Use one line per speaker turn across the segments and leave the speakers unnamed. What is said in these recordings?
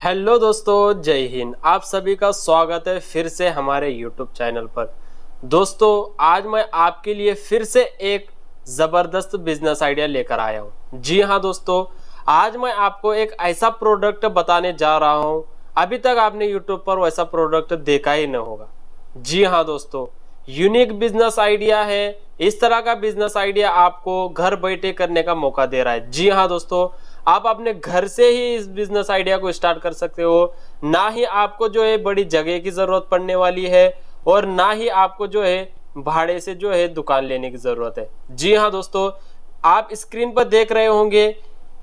Hello दोस्तों, जय हिंद। आप सभी का स्वागत है फिर से हमारे यूट्यूब चैनल पर। दोस्तों, आज मैं आपके लिए फिर से एक ज़बरदस्त बिजनेस आइडिया लेकर आया हूँ। जी हाँ दोस्तों, आज मैं आपको एक ऐसा प्रोडक्ट बताने जा रहा हूँ, अभी तक आपने यूट्यूब पर वैसा प्रोडक्ट देखा ही नहीं होगा। जी हाँ दोस्तों, यूनिक बिजनेस आइडिया है। इस तरह का बिजनेस आइडिया आपको घर बैठे करने का मौका दे रहा है। जी हाँ दोस्तों, आप अपने घर से ही इस बिजनेस आइडिया को स्टार्ट कर सकते हो। ना ही आपको जो है बड़ी जगह की जरूरत पड़ने वाली है और ना ही आपको जो है भाड़े से जो है दुकान लेने की जरूरत है। जी हाँ दोस्तों, आप स्क्रीन पर देख रहे होंगे,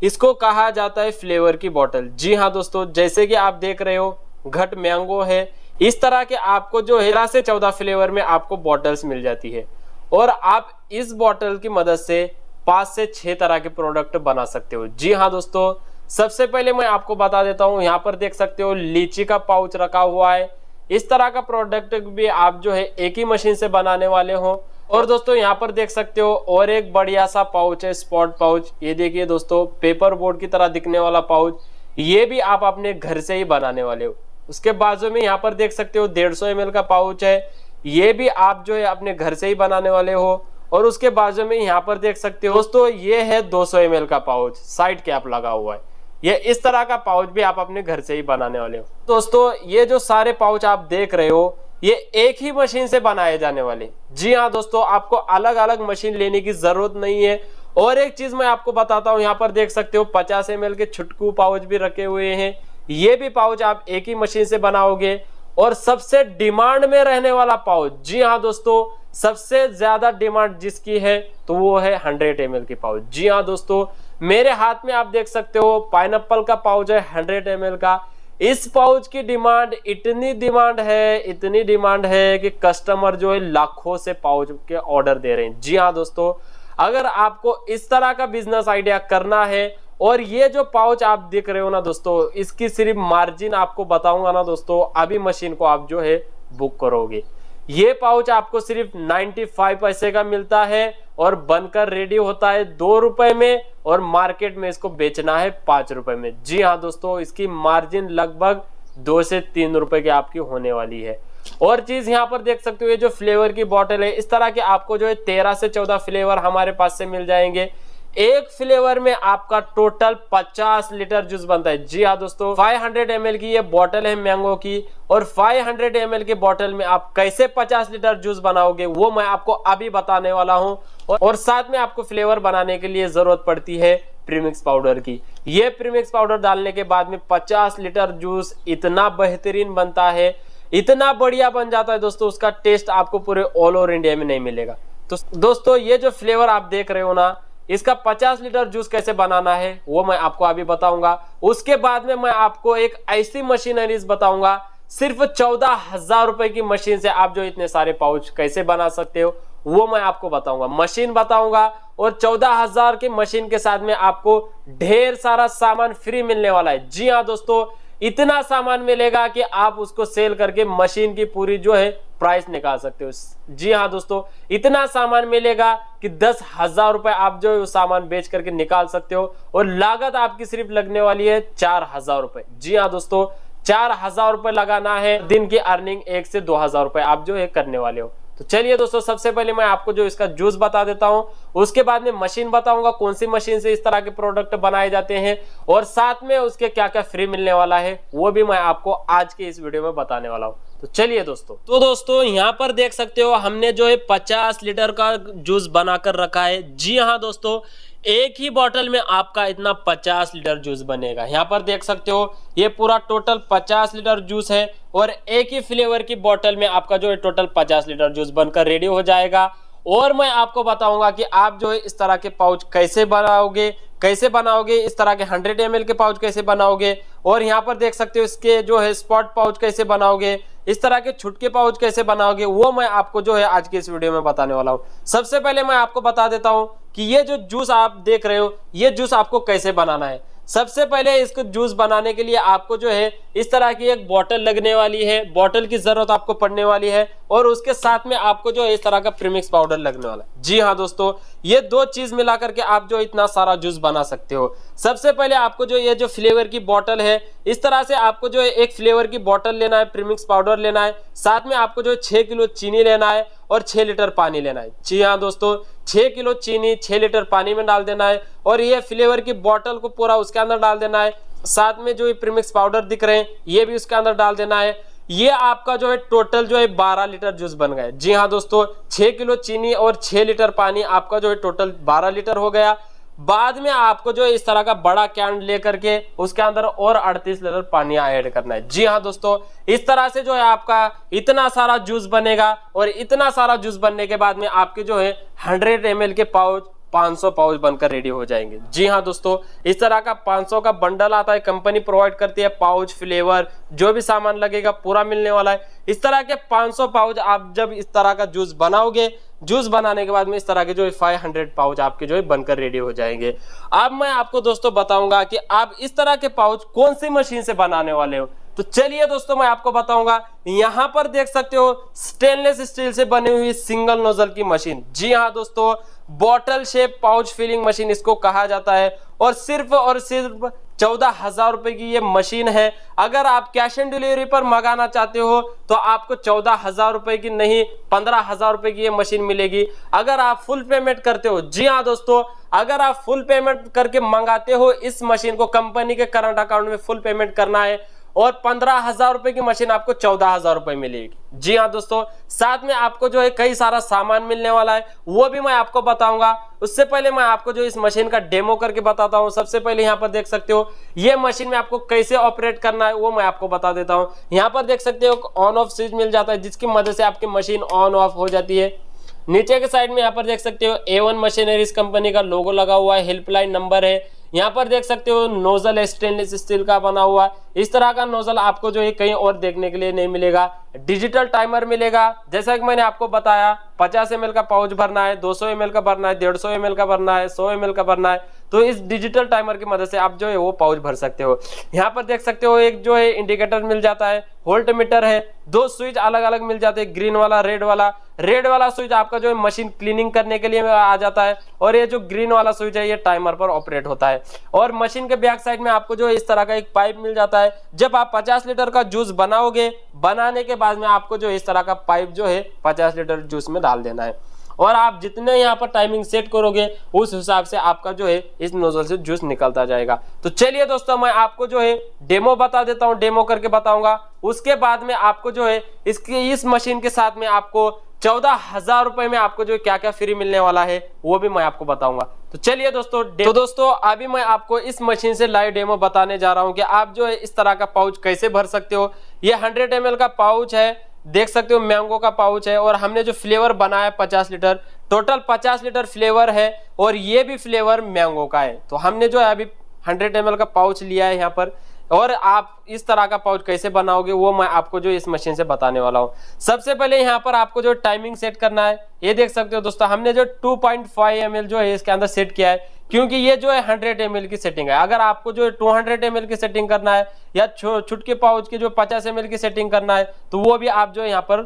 इसको कहा जाता है फ्लेवर की बोतल। जी हाँ दोस्तों, जैसे कि आप देख रहे हो, घट मैंगो है। इस तरह के आपको जो है 13 से 14 फ्लेवर में आपको बॉटल्स मिल जाती है और आप इस बॉटल की मदद से 5 से 6 तरह के प्रोडक्ट बना सकते हो। जी हाँ दोस्तों, सबसे पहले मैं आपको बता देता हूँ, यहाँ पर देख सकते हो लीची का पाउच रखा हुआ है। इस तरह का प्रोडक्ट भी आप जो है एक ही मशीन से बनाने वाले हो। और दोस्तों, यहाँ पर देख सकते हो और एक बढ़िया सा पाउच है, स्पॉट पाउच। ये देखिए दोस्तों, पेपर बोर्ड की तरह दिखने वाला पाउच, ये भी आप अपने घर से ही बनाने वाले हो। उसके बाजू में यहाँ पर देख सकते हो 150 ml का पाउच है, ये भी आप जो है अपने घर से ही बनाने वाले हो। और उसके बाजू में यहाँ पर देख सकते हो दोस्तों, ये है 200 ml का पाउच, साइड कैप लगा हुआ है। ये इस तरह का पाउच भी आप अपने घर से ही बनाने वाले हो। दोस्तों, ये जो सारे पाउच आप देख रहे हो, ये एक ही मशीन से बनाए जाने वाले। जी हाँ दोस्तों, आपको अलग अलग मशीन लेने की जरूरत नहीं है। और एक चीज मैं आपको बताता हूँ, यहाँ पर देख सकते हो 50 ml के छुटकू पाउच भी रखे हुए हैं। ये भी पाउच आप एक ही मशीन से बनाओगे। और सबसे डिमांड में रहने वाला पाउच, जी हाँ दोस्तों, सबसे ज्यादा डिमांड जिसकी है तो वो है 100 ml की पाउच। जी हाँ दोस्तों, मेरे हाथ में आप देख सकते हो पाइनएप्पल का पाउच है 100 ml का। इस पाउच की डिमांड इतनी डिमांड है कि कस्टमर जो है लाखों से पाउच के ऑर्डर दे रहे हैं। जी हाँ दोस्तों, अगर आपको इस तरह का बिजनेस आइडिया करना है, और ये जो पाउच आप देख रहे हो ना दोस्तों, इसकी सिर्फ मार्जिन आपको बताऊंगा ना दोस्तों, अभी मशीन को आप जो है बुक करोगे, ये पाउच आपको सिर्फ 95 पैसे का मिलता है और बनकर रेडी होता है 2 रुपए में, और मार्केट में इसको बेचना है 5 रुपए में। जी हाँ दोस्तों, इसकी मार्जिन लगभग 2 से 3 रुपए की आपकी होने वाली है। और चीज यहाँ पर देख सकते हो, ये जो फ्लेवर की बोतल है, इस तरह के आपको जो है 13 से 14 फ्लेवर हमारे पास से मिल जाएंगे। एक फ्लेवर में आपका टोटल 50 लीटर जूस बनता है। जी हाँ दोस्तों, 500 ml की ये बोतल है मैंगो की, और 500 ml की बोतल में आप कैसे 50 लीटर जूस बनाओगे वो मैं आपको अभी बताने वाला हूं। और साथ में आपको फ्लेवर बनाने के लिए जरूरत पड़ती है प्रीमिक्स पाउडर की। ये प्रीमिक्स पाउडर डालने के बाद में 50 लीटर जूस इतना बेहतरीन बनता है, इतना बढ़िया बन जाता है दोस्तों, उसका टेस्ट आपको पूरे ऑल ओवर इंडिया में नहीं मिलेगा। तो दोस्तों, ये जो फ्लेवर आप देख रहे हो ना, इसका 50 लीटर जूस कैसे बनाना है वो मैं आपको अभी बताऊंगा। उसके बाद में मैं आपको एक ऐसी मशीनरीज बताऊंगा, सिर्फ 14,000 रुपए की मशीन से आप जो इतने सारे पाउच कैसे बना सकते हो वो मैं आपको बताऊंगा। मशीन बताऊंगा, और 14,000 की मशीन के साथ में आपको ढेर सारा सामान फ्री मिलने वाला है। जी हाँ दोस्तों, इतना सामान मिलेगा कि आप उसको सेल करके मशीन की पूरी जो है प्राइस निकाल सकते हो। जी हाँ दोस्तों, इतना सामान मिलेगा कि 10,000 रुपए आप जो है वो सामान बेच करके निकाल सकते हो, और लागत आपकी सिर्फ लगने वाली है 4,000 रुपए। जी हाँ दोस्तों, 4,000 रुपए लगाना है, दिन की अर्निंग 1 से 2,000 रुपए आप जो है करने वाले हो। तो चलिए दोस्तों, सबसे पहले मैं आपको जो इसका जूस बता देता हूं, उसके बाद में मशीन बताऊंगा कौन सी मशीन से इस तरह के प्रोडक्ट बनाए जाते हैं, और साथ में उसके क्या क्या फ्री मिलने वाला है वो भी मैं आपको आज के इस वीडियो में बताने वाला हूं। तो चलिए दोस्तों, यहाँ पर देख सकते हो हमने जो है 50 लीटर का जूस बनाकर रखा है। जी हाँ दोस्तों, एक ही बोतल में आपका इतना 50 लीटर जूस बनेगा। यहाँ पर देख सकते हो ये पूरा टोटल 50 लीटर जूस है, और एक ही फ्लेवर की बोतल में आपका जो है टोटल 50 लीटर जूस बनकर रेडी हो जाएगा। और मैं आपको बताऊंगा कि आप जो है इस तरह के पाउच कैसे बनाओगे, इस तरह के 100 ml के पाउच कैसे बनाओगे, और यहाँ पर देख सकते हो इसके जो है स्पॉट पाउच कैसे बनाओगे, इस तरह के छुटके पाउच कैसे बनाओगे, वो मैं आपको जो है आज के इस वीडियो में बताने वाला हूँ। सबसे पहले मैं आपको बता देता हूँ कि ये जो जूस आप देख रहे हो, ये जूस आपको कैसे बनाना है। सबसे पहले इसको जूस बनाने के लिए आपको जो है इस तरह की एक बॉटल लगने वाली है, बॉटल की जरूरत आपको पड़ने वाली है, और उसके साथ में आपको जो इस तरह का प्रीमिक्स पाउडर लगने वाला है। जी हाँ दोस्तों, ये दो चीज मिला करके आप जो इतना सारा जूस बना सकते हो। सबसे पहले आपको जो ये जो फ्लेवर की बॉटल है, इस तरह से आपको जो एक फ्लेवर की बॉटल लेना है, प्रीमिक्स पाउडर लेना है, साथ में आपको जो 6 किलो चीनी लेना है और 6 लीटर पानी लेना है। जी हाँ दोस्तों, 6 किलो चीनी 6 लीटर पानी में डाल देना है, और ये फ्लेवर की बॉटल को पूरा उसके अंदर डाल देना है। साथ में जो ये प्रीमिक्स पाउडर दिख रहे हैं ये भी उसके अंदर डाल देना है। ये आपका जो है टोटल जो है 12 लीटर जूस बन गया। जी हाँ दोस्तों, 6 किलो चीनी और 6 लीटर पानी, आपका जो है टोटल 12 लीटर हो गया। बाद में आपको जो इस तरह का बड़ा कैन लेकर के उसके अंदर और 38 लीटर पानी ऐड करना है। जी हाँ दोस्तों, इस तरह से जो है आपका इतना सारा जूस बनेगा, और इतना सारा जूस बनने के बाद में आपके जो है 100 ml के पाउच 500 पाउच बनकर रेडी हो जाएंगे। जी हाँ दोस्तों, इस तरह का 500 का बंडल आता है, कंपनी प्रोवाइड करती है, पाउच फ्लेवर जो भी सामान लगेगा पूरा मिलने वाला है। इस तरह के 500 पाउच आप जब इस तरह का जूस बनाओगे, जूस बनाने के बाद में इस तरह के जो है 500 पाउच आपके जो है बनकर रेडी हो जाएंगे। अब मैं आपको दोस्तों बताऊंगा कि आप इस तरह के पाउच कौन सी मशीन से बनाने वाले हो। तो चलिए दोस्तों मैं आपको बताऊंगा। यहां पर देख सकते हो स्टेनलेस स्टील से बनी हुई सिंगल नोजल की मशीन। जी हाँ दोस्तों, bottle shape pouch filling machine इसको कहा जाता है, और सिर्फ 14,000 रुपए की ये मशीन है। अगर आप कैश ऑन डिलीवरी पर मंगाना चाहते हो तो आपको 14,000 रुपए की नहीं 15,000 रुपए की ये मशीन मिलेगी। अगर आप फुल पेमेंट करते हो, जी हाँ दोस्तों, अगर आप फुल पेमेंट करके मंगाते हो इस मशीन को, कंपनी के करंट अकाउंट में फुल पेमेंट करना है, और 15,000 रुपए की मशीन आपको 14,000 रुपए मिलेगी। जी हाँ दोस्तों, साथ में आपको जो है कई सारा सामान मिलने वाला है, वो भी मैं आपको बताऊंगा। उससे पहले मैं आपको जो इस मशीन का डेमो करके बताता हूँ। सबसे पहले यहाँ पर देख सकते हो ये मशीन में आपको कैसे ऑपरेट करना है वो मैं आपको बता देता हूँ। यहाँ पर देख सकते हो ऑन ऑफ स्विच मिल जाता है, जिसकी मदद से आपकी मशीन ऑन ऑफ हो जाती है। नीचे के साइड में यहाँ पर देख सकते हो A1 मशीनरीज कंपनी का लोगो लगा हुआ है, हेल्पलाइन नंबर है। यहाँ पर देख सकते हो नोजल स्टेनलेस स्टील का बना हुआ, इस तरह का नोजल आपको जो है कहीं और देखने के लिए नहीं मिलेगा। डिजिटल टाइमर मिलेगा, जैसा कि मैंने आपको बताया 50 ml का पाउच भरना है, 200 ml का भरना है, 150 ml का भरना है, 100 ml का भरना है। तो इस डिजिटल टाइमर की मदद से आप जो है वो पाउच भर सकते हो। यहाँ पर देख सकते हो एक जो है इंडिकेटर मिल जाता है, वोल्ट मीटर है, दो स्विच अलग अलग मिल जाते हैं, ग्रीन वाला रेड वाला। रेड वाला स्विच आपका जो है मशीन क्लीनिंग करने के लिए आ जाता है, और ये जो ग्रीन वाला स्विच है ये टाइमर पर ऑपरेट होता है। और मशीन के बैक साइड में आपको जो है इस तरह का एक पाइप मिल जाता है। जब आप 50 लीटर का जूस बनाओगे, बनाने के बाद में आपको जो इस तरह का पाइप जो है 50 लीटर जूस में डाल देना है, और आप जितने यहाँ पर टाइमिंग सेट करोगे उस हिसाब से आपका जो है इस नोजल से जूस निकलता जाएगा। तो चलिए दोस्तों मैं आपको जो है डेमो बता देता हूँ, डेमो करके बताऊंगा। उसके बाद में आपको जो है इस मशीन के साथ में आपको 14,000 रुपए में आपको जो क्या क्या फ्री मिलने वाला है वो भी मैं आपको बताऊंगा। तो चलिए दोस्तों अभी मैं आपको इस मशीन से लाइव डेमो बताने जा रहा हूं कि आप जो है इस तरह का पाउच कैसे भर सकते हो। ये 100 ml का पाउच है, देख सकते हो मैंगो का पाउच है, और हमने जो फ्लेवर बनाया 50 लीटर, टोटल 50 लीटर फ्लेवर है, और ये भी फ्लेवर मैंगो का है। तो हमने जो है अभी 100 ml का पाउच लिया है यहाँ पर, और आप इस तरह का पाउच कैसे बनाओगे वो मैं आपको जो इस मशीन से बताने वाला हूँ। सबसे पहले यहाँ पर आपको जो टाइमिंग सेट करना है, ये देख सकते हो दोस्तों हमने जो 2.5 ml जो है इसके अंदर सेट किया है, क्योंकि ये जो है 100 ml की सेटिंग है। अगर आपको जो 200 ml की सेटिंग करना है, या छुटके पाउच की जो 50 ml की सेटिंग करना है, तो वो भी आप जो यहाँ पर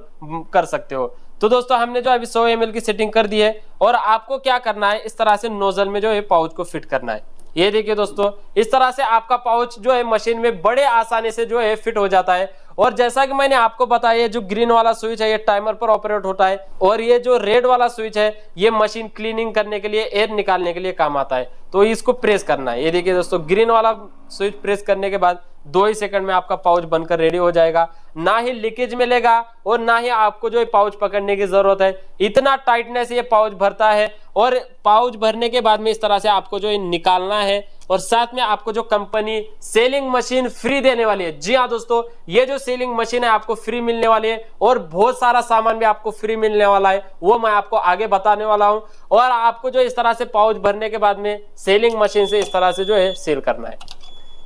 कर सकते हो। तो दोस्तों हमने जो अभी 100 ml की सेटिंग कर दी है, और आपको क्या करना है इस तरह से नोजल में जो है पाउच को फिट करना है। ये देखिए दोस्तों, इस तरह से आपका पाउच जो है मशीन में बड़े आसानी से जो है फिट हो जाता है। और जैसा कि मैंने आपको बताया, जो ग्रीन वाला स्विच है ये टाइमर पर ऑपरेट होता है, और ये जो रेड वाला स्विच है ये मशीन क्लीनिंग करने के लिए, एयर निकालने के लिए काम आता है। तो इसको प्रेस करना है। ये देखिए दोस्तों, ग्रीन वाला स्विच प्रेस करने के बाद 2 ही सेकंड में आपका पाउच बनकर रेडी हो जाएगा। ना ही लीकेज मिलेगा, और ना ही आपको जो है पाउच पकड़ने की जरूरत है। इतना टाइटनेस ये पाउच भरता है, और पाउच भरने के बाद में इस तरह से आपको जो है निकालना है, और साथ में आपको जो कंपनी सेलिंग मशीन फ्री देने वाली है। जी हाँ दोस्तों, ये जो सेलिंग मशीन है आपको फ्री मिलने वाली है, और बहुत सारा सामान भी आपको फ्री मिलने वाला है, वो मैं आपको आगे बताने वाला हूं। और आपको जो इस तरह से पाउच भरने के बाद में सेलिंग मशीन से इस तरह से जो है सील करना है।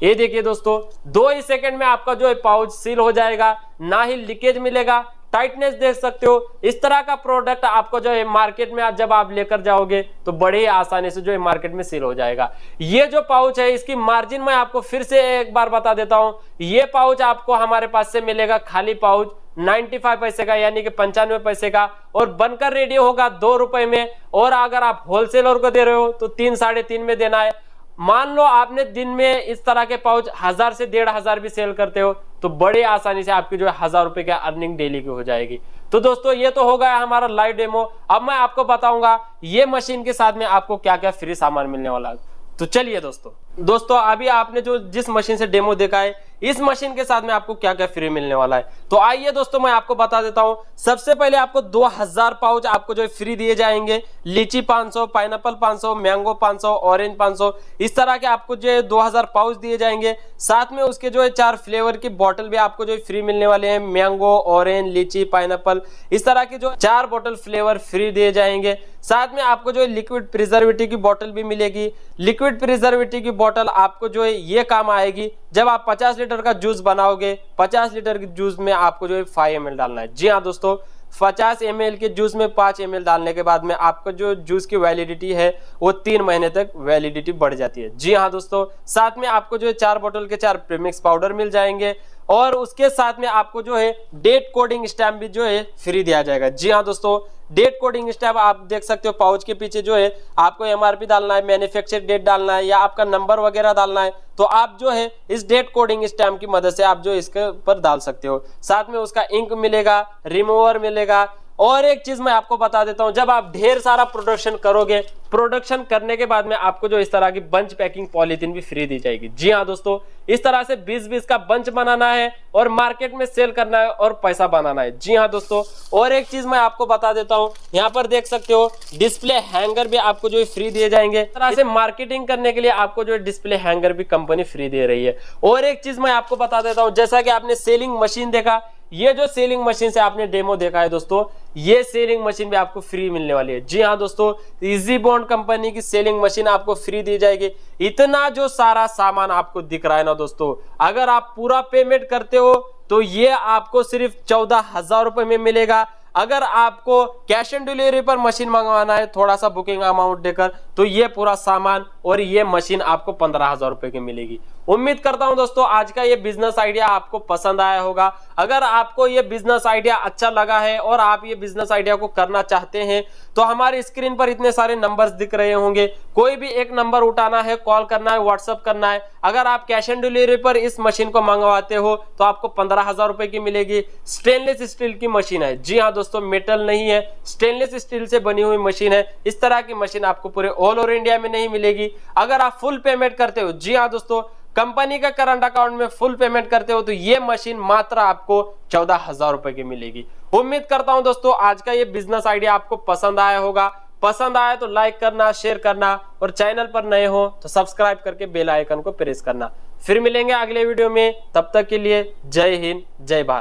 ये देखिए दोस्तों, 2 ही सेकंड में आपका जो है पाउच सील हो जाएगा। ना ही लीकेज मिलेगा, टाइटनेस देख सकते हो। इस तरह का प्रोडक्ट आपको जो है मार्केट में जब आप लेकर जाओगे तो बड़े ही आसानी से जो है मार्केट में सेल हो जाएगा। ये जो पाउच है इसकी मार्जिन मैं आपको फिर से एक बार बता देता हूं। ये पाउच आपको हमारे पास से मिलेगा खाली पाउच 95 पैसे का, यानी कि 95 पैसे का, और बनकर रेडी होगा 2 रुपए में। और अगर आप होलसेलर को दे रहे हो तो 3 साढ़े 3 में देना है। मान लो आपने दिन में इस तरह के पाउच 1000 से 1500 भी सेल करते हो तो बड़े आसानी से आपकी जो है 1000 रुपए की अर्निंग डेली की हो जाएगी। तो दोस्तों ये तो हो गया हमारा लाइव डेमो। अब मैं आपको बताऊंगा ये मशीन के साथ में आपको क्या क्या फ्री सामान मिलने वाला है। तो चलिए दोस्तों अभी आपने जो जिस मशीन से डेमो देखा है इस मशीन के साथ में आपको क्या क्या फ्री मिलने वाला है, तो आइए दोस्तों मैं आपको बता देता हूं। सबसे पहले आपको 2000 पाउच आपको जो फ्री दिए जाएंगे। लीची 500, पाइनएप्पल 500, मैंगो 500, ऑरेंज 500, इस तरह के आपको जो 2000 पाउच दिए जाएंगे। साथ में उसके जो है 4 फ्लेवर की बोतल भी आपको जो फ्री मिलने वाले हैं। मैंगो, ऑरेंज, लीची, पाइनएप्पल, इस तरह के जो 4 बोतल फ्लेवर फ्री दिए जाएंगे। साथ में आपको जो है लिक्विड प्रिजर्वेटिव की बोतल भी मिलेगी। लिक्विड प्रिजर्वेटिव की बोतल आपको जो है ये काम आएगी जब आप 50 लीटर का जूस बनाओगे। 50 लीटर के जूस में आपको जो है 5 ml डालना है। जी हाँ दोस्तों, 50 ml के जूस में 5 ml डालने के बाद में आपका जो जूस की वैलिडिटी है वो 3 महीने तक वैलिडिटी बढ़ जाती है। जी हाँ दोस्तों, साथ में आपको जो है 4 बोतल के 4 प्रीमिक्स पाउडर मिल जाएंगे। और उसके साथ में आपको जो है डेट कोडिंग स्टैम्प भी जो है फ्री दिया जाएगा। जी हाँ दोस्तों, डेट कोडिंग स्टैम्प आप देख सकते हो पाउच के पीछे जो है आपको एमआरपी डालना है, मैन्युफैक्चर डेट डालना है या आपका नंबर वगैरह डालना है, तो आप जो है इस डेट कोडिंग स्टैम्प की मदद से आप जो इसके ऊपर डाल सकते हो। साथ में उसका इंक मिलेगा, रिमूवर मिलेगा। और एक चीज मैं आपको बता देता हूं, जब आप ढेर सारा प्रोडक्शन करोगे, प्रोडक्शन करने के बाद में आपको जो इस तरह की बंच पैकिंग पॉलीथीन भी फ्री दी जाएगी। जी हाँ दोस्तों, इस तरह से 20-20 का बंच बनाना है और मार्केट में सेल करना है और पैसा बनाना है। जी हाँ दोस्तों, और एक चीज मैं आपको बता देता हूं, यहाँ पर देख सकते हो डिस्प्ले हैंगर भी आपको जो फ्री दिए जाएंगे। इस तरह से मार्केटिंग करने के लिए आपको जो डिस्प्ले हैंगर भी कंपनी फ्री दे रही है। और एक चीज मैं आपको बता देता हूं, जैसा कि आपने सेलिंग मशीन देखा, ये जो सेलिंग मशीन से आपने डेमो देखा है दोस्तों, ये सेलिंग मशीन भी आपको फ्री मिलने वाली है। जी हाँ दोस्तों, इजी बॉन्ड कंपनी की सेलिंग मशीन आपको फ्री दी जाएगी। इतना जो सारा सामान आपको दिख रहा है ना दोस्तों, अगर आप पूरा पेमेंट करते हो तो ये आपको सिर्फ 14,000 रुपए में मिलेगा। अगर आपको कैश ऑन डिलीवरी पर मशीन मंगवाना है थोड़ा सा बुकिंग अमाउंट देकर, तो ये पूरा सामान और ये मशीन आपको 15,000 रुपए की मिलेगी। उम्मीद करता हूं दोस्तों आज का ये बिजनेस आइडिया आपको पसंद आया होगा। अगर आपको ये बिजनेस आइडिया अच्छा लगा है और आप ये बिजनेस आइडिया को करना चाहते हैं तो हमारे स्क्रीन पर इतने सारे नंबर्स दिख रहे होंगे, कोई भी एक नंबर उठाना है, कॉल करना है, व्हाट्सअप करना है। अगर आप कैश ऑन डिलीवरी पर इस मशीन को मंगवाते हो तो आपको 15,000 रुपए की मिलेगी। स्टेनलेस स्टील की मशीन है। जी हाँ दोस्तों, मेटल नहीं है, स्टेनलेस स्टील से बनी हुई मशीन है। इस तरह की मशीन आपको पूरे ऑल ओवर इंडिया में नहीं मिलेगी। अगर आप फुल पेमेंट करते हो, जी हाँ दोस्तों, कंपनी का करंट अकाउंट में फुल पेमेंट करते हो तो ये मशीन मात्र आपको 14,000 रुपए की मिलेगी। उम्मीद करता हूं दोस्तों आज का ये बिजनेस आइडिया आपको पसंद आया होगा। पसंद आया तो लाइक करना, शेयर करना, और चैनल पर नए हो तो सब्सक्राइब करके बेल आइकन को प्रेस करना। फिर मिलेंगे अगले वीडियो में, तब तक के लिए जय हिंद, जय भारत।